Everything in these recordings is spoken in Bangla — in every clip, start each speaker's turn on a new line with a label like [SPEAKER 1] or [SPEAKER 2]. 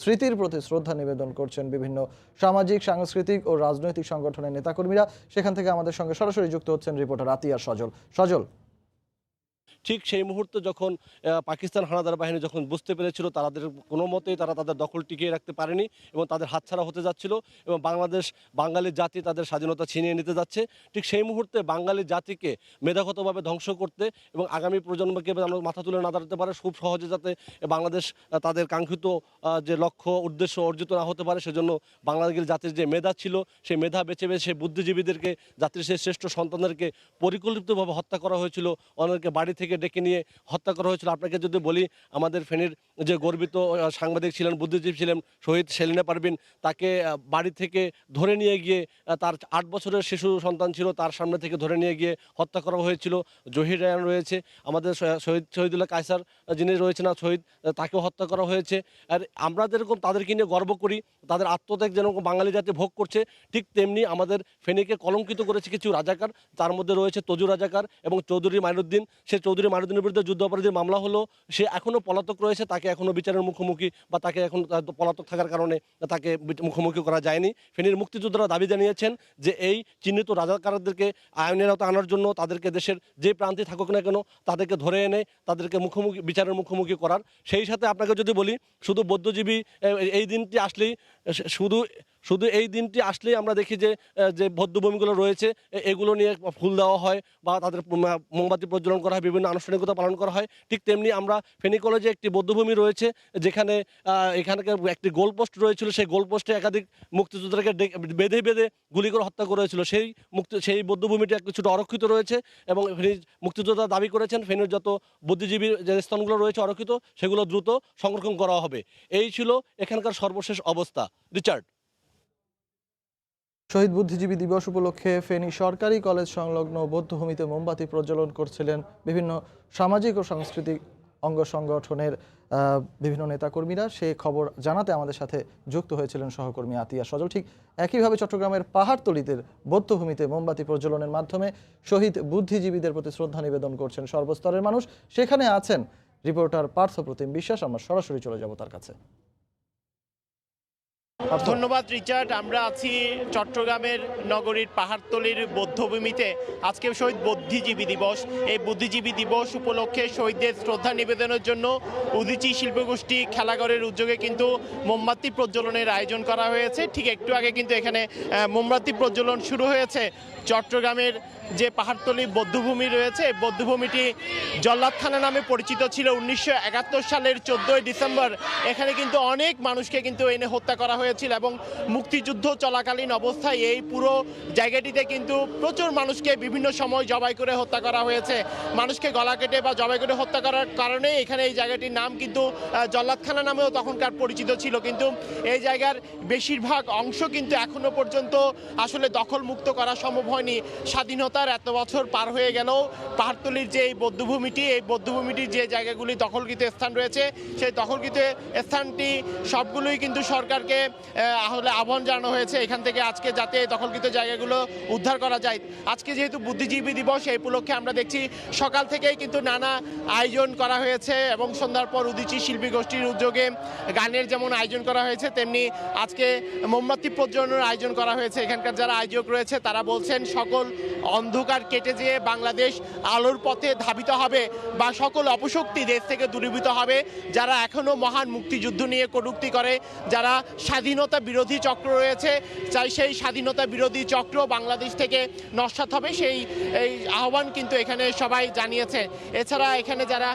[SPEAKER 1] স্মৃতির প্রতি শ্রদ্ধা নিবেদন করছেন বিভিন্ন সামাজিক, সাংস্কৃতিক ও রাজনৈতিক সংগঠনের নেতাকর্মীরা। সেখান থেকে আমাদের সঙ্গে সরাসরি যুক্ত হচ্ছেন রিপোর্টার আতিয়ার সজল। সজল,
[SPEAKER 2] ঠিক সেই মুহূর্তে যখন পাকিস্তান হানাদার বাহিনী যখন বুঝতে পেরেছিল তাদের কোনো মতেই তারা তাদের দখল টিকিয়ে রাখতে পারেনি এবং তাদের হাতছাড়া হতে যাচ্ছিল এবং বাঙালি জাতি তাদের স্বাধীনতা ছিনিয়ে নিতে যাচ্ছে, ঠিক সেই মুহূর্তে বাঙালি জাতিকে মেধাগতভাবে ধ্বংস করতে এবং আগামী প্রজন্মকে আমরা মাথা তুলে না দাঁড়াতে পারে খুব সহজে, যাতে বাংলাদেশ তাদের কাঙ্ক্ষিত যে লক্ষ্য উদ্দেশ্য অর্জিত না হতে পারে, সেজন্য বাঙালি জাতির যে মেধা ছিল সেই মেধা বেছে বেছে সেই বুদ্ধিজীবীদেরকে, জাতির সেই শ্রেষ্ঠ সন্তানদেরকে পরিকল্পিতভাবে হত্যা করা হয়েছিল। অনেকে বাড়ি থেকে ডেকে নিয়ে হত্যা করা হয়েছিল। আপনাকে যদি বলি, আমাদের ফেনীর যে গর্বিত সাংবাদিক ছিলেন, বুদ্ধিজীবী ছিলেন শহীদ সেলিনা পারভিন, তাকে বাড়ি থেকে ধরে নিয়ে গিয়ে তার 8 বছরের শিশু সন্তান ছিল, তার সামনে থেকে ধরে নিয়ে গিয়ে হত্যা করা হয়েছিল। জহির রায়হান রয়েছে, আমাদের শহীদুল্লাহ কায়সার যিনি রয়েছেন শহীদ, তাকেও হত্যা করা হয়েছে। আর আমরা যেরকম তাদেরকে নিয়ে গর্ব করি, তাদের আত্মত্যাগ যেরকম বাঙালি জাতি ভোগ করছে, ঠিক তেমনি আমাদের ফেনীকে কলঙ্কিত করেছে কিছু রাজাকার। তার মধ্যে রয়েছে তজু রাজাকার এবং চৌধুরী মাইনুদ্দিন। সে চৌধুরী মাইনুদ্দিনের বিরুদ্ধে যুদ্ধ অপরাধীর মামলা হলো, সে এখনও পলাতক রয়েছে, তাকে এখনও বিচারের মুখোমুখি বা তাকে এখন পলাতক থাকার কারণে তাকে মুখোমুখি করা যায়নি। ফেনীর মুক্তিযোদ্ধারা দাবি জানিয়েছেন যে এই চিহ্নিত রাজাকারদেরকে আইনের আওতায় আনার জন্য তাদেরকে দেশের যে প্রান্তে থাকুক না কেন তাদেরকে ধরে এনে তাদেরকে বিচারের মুখোমুখি করার। সেই সাথে আপনাকে যদি বলি, শুধু বৌদ্ধজীবী এই দিনটি আসলেই শুধু এই দিনটি আসলেই আমরা দেখি যে যে বৌদ্ধভূমিগুলো রয়েছে এগুলো নিয়ে ফুল দেওয়া হয় বা তাদের মোমবাতি প্রজ্বলন করা হয়, বিভিন্ন আনুষ্ঠানিকতা পালন করা হয়। ঠিক তেমনি আমরা ফেনী কলেজে একটি বৌদ্ধভূমি রয়েছে, যেখানে এখানকার একটি গোলপোস্ট রয়েছিল, সেই গোলপোস্টে একাধিক মুক্তিযোদ্ধাকে বেঁধে বেঁধে গুলি করে হত্যা করা হয়েছিল। সেই বৌদ্ধভূমিটি কিছুটা অরক্ষিত রয়েছে এবং ফেনীর মুক্তিযোদ্ধা দাবি করেছেন ফেনীর যত বুদ্ধিজীবীর যে স্থানগুলো রয়েছে অরক্ষিত, সেগুলো দ্রুত সংরক্ষণ করা হবে। এই ছিল এখানকার সর্বশেষ অবস্থা। রিচার্ড।
[SPEAKER 1] শহীদ বুদ্ধিজীবী দিবস উপলক্ষে ফেনী সরকারি কলেজ সংলগ্ন বৌদ্ধভূমিতে মোমবাতি প্রজ্বলন করছিলেন বিভিন্ন সামাজিক ও সাংস্কৃতিক অঙ্গ সংগঠনের বিভিন্ন নেতাকর্মীরা। সে খবর জানাতে আমাদের সাথে যুক্ত হয়েছিলেন সহকর্মী আতিয়া সজল। ঠিক একইভাবে চট্টগ্রামের পাহাড়তলীতে বৌদ্ধভূমিতে মোমবাতি প্রজ্বলনের মাধ্যমে শহীদ বুদ্ধিজীবীদের প্রতি শ্রদ্ধা নিবেদন করছেন সর্বস্তরের মানুষ। সেখানে আছেন রিপোর্টার পার্থ প্রতিম বিশ্বাস। আমরা সরাসরি চলে যাব তার কাছে।
[SPEAKER 3] ধন্যবাদ রিচার্ড। আমরা আছি চট্টগ্রামের নগরীর পাহাড়তলীর বৌদ্ধভূমিতে। আজকে শহীদ বুদ্ধিজীবী দিবস। এই বুদ্ধিজীবী দিবস উপলক্ষে শহীদদের শ্রদ্ধা নিবেদনের জন্য উদীচী শিল্পগোষ্ঠী খেলাঘরের উদ্যোগে কিন্তু মোমবাতি প্রজ্বলনের আয়োজন করা হয়েছে। ঠিক একটু আগে কিন্তু এখানে মোমবাতি প্রজ্বলন শুরু হয়েছে। চট্টগ্রামের যে পাহাড়তলী বৌদ্ধভূমি রয়েছে, এই বৌদ্ধভূমিটি জল্লাদখানা নামে পরিচিত ছিল 1971 সালের 14ই ডিসেম্বর। এখানে কিন্তু অনেক মানুষকে কিন্তু এনে হত্যা করা হয়েছিল এবং মুক্তিযুদ্ধ চলাকালীন অবস্থায় এই পুরো জায়গাটিতে কিন্তু প্রচুর মানুষকে বিভিন্ন সময় জবাই করে হত্যা করা হয়েছে। মানুষকে গলা কেটে বা জবাই করে হত্যা করার কারণে এখানে এই জায়গাটির নাম কিন্তু জল্লাদখানা নামেও তখনকার পরিচিত ছিল। কিন্তু এই জায়গার বেশিরভাগ অংশ কিন্তু এখনো পর্যন্ত আসলে দখলমুক্ত করা সম্ভব হয়নি। স্বাধীনতার এত বছর পার হয়ে গেলেও পাহাড়তলীর যে এই বৌদ্ধভূমিটির যে জায়গাগুলি দখলকৃত স্থান রয়েছে, সেই দখলকৃত স্থানটি সবগুলোই কিন্তু সরকারকে আহ্বান জানানো হয়েছে এখান থেকে আজকে যাতে দখলকৃত জায়গাগুলো উদ্ধার করা যায়। আজকে যেহেতু বুদ্ধিজীবী দিবস, এই উপলক্ষে আমরা দেখছি সকাল থেকেই কিন্তু নানা আয়োজন করা হয়েছে এবং সন্ধ্যার পর উদীচী শিল্পী গোষ্ঠীর উদ্যোগে গানের যেমন আয়োজন করা হয়েছে, তেমনি আজকে মোমবাতি প্রজ্বলনের আয়োজন করা হয়েছে। এখানকার যারা আয়োজক রয়েছে তারা বলছেন সকল অন্ধকার কেটে যেয়ে বাংলাদেশ আলোর পথে ধাবিত হবে বা সকল অপশক্তি দেশ থেকে দূরীভূত হবে। যারা এখনো মহান মুক্তিযুদ্ধ নিয়ে কটূক্তি করে, যারা স্বাধীনতা বিরোধী চক্র রয়েছে, চাই সেই স্বাধীনতা বিরোধী চক্র বাংলাদেশ থেকে নস্যাৎ হবে, সেই আহ্বান কিন্তু এখানে সবাই জানিয়েছে। এছাড়া এখানে যারা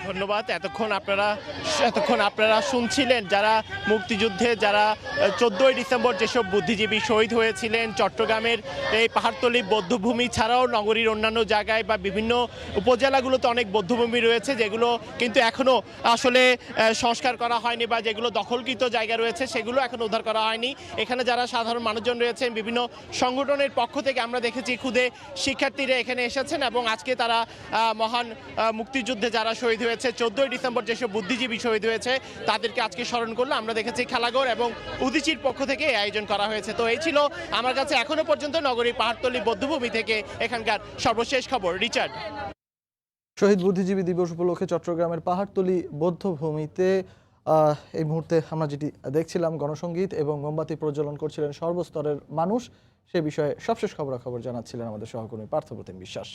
[SPEAKER 3] ধন্যবাদ। এতক্ষণ আপনারা শুনছিলেন যারা মুক্তিযুদ্ধে যারা 14ই ডিসেম্বর যেসব বুদ্ধিজীবী শহীদ হয়েছিলেন চট্টগ্রামের এই পাহাড়তলি বৌদ্ধভূমি ছাড়াও নগরীর অন্যান্য জায়গায় বা বিভিন্ন উপজেলাগুলোতে অনেক বৌদ্ধভূমি রয়েছে যেগুলো কিন্তু এখনো আসলে সংস্কার করা হয়নি বা যেগুলো দখলকৃত জায়গা রয়েছে সেগুলো এখনো উদ্ধার করা হয়নি। এখানে যারা সাধারণ মানুষজন রয়েছেন বিভিন্ন সংগঠনের পক্ষ থেকে আমরা দেখেছি খুদে শিক্ষার্থীরা এখানে এসেছেন এবং আজকে তারা মহান মুক্তিযুদ্ধে যারা শহীদ হয়েছে 14ই ডিসেম্বর যেসব বুদ্ধিজীবী শহীদ হয়েছে তাদেরকে আজকে স্মরণ করলো। আমরা দেখেছি খেলাঘর এবং উদীচীর পক্ষ থেকে এই আয়োজন করা হয়েছে। তো এই ছিল আমার কাছে এখনো পর্যন্ত নগরীর পাহাড়তলি বৌদ্ধভূমি থেকে এখানকার সর্বশেষ খবর। রিচার্ড।
[SPEAKER 1] শহীদ বুদ্ধিজীবী দিবস উপলক্ষে চট্টগ্রামের পাহাড়তলি বৌদ্ধভূমিতে এই মুহূর্তে আমরা যেটি দেখছিলাম গণসংগীত এবং মোমবাতি প্রজ্বলন করছিলেন সর্বস্তরের মানুষ। সে বিষয়ে সবশেষ খবরাখবর জানাচ্ছিলেন আমাদের সহকর্মী পার্থপ্রতিম বিশ্বাস।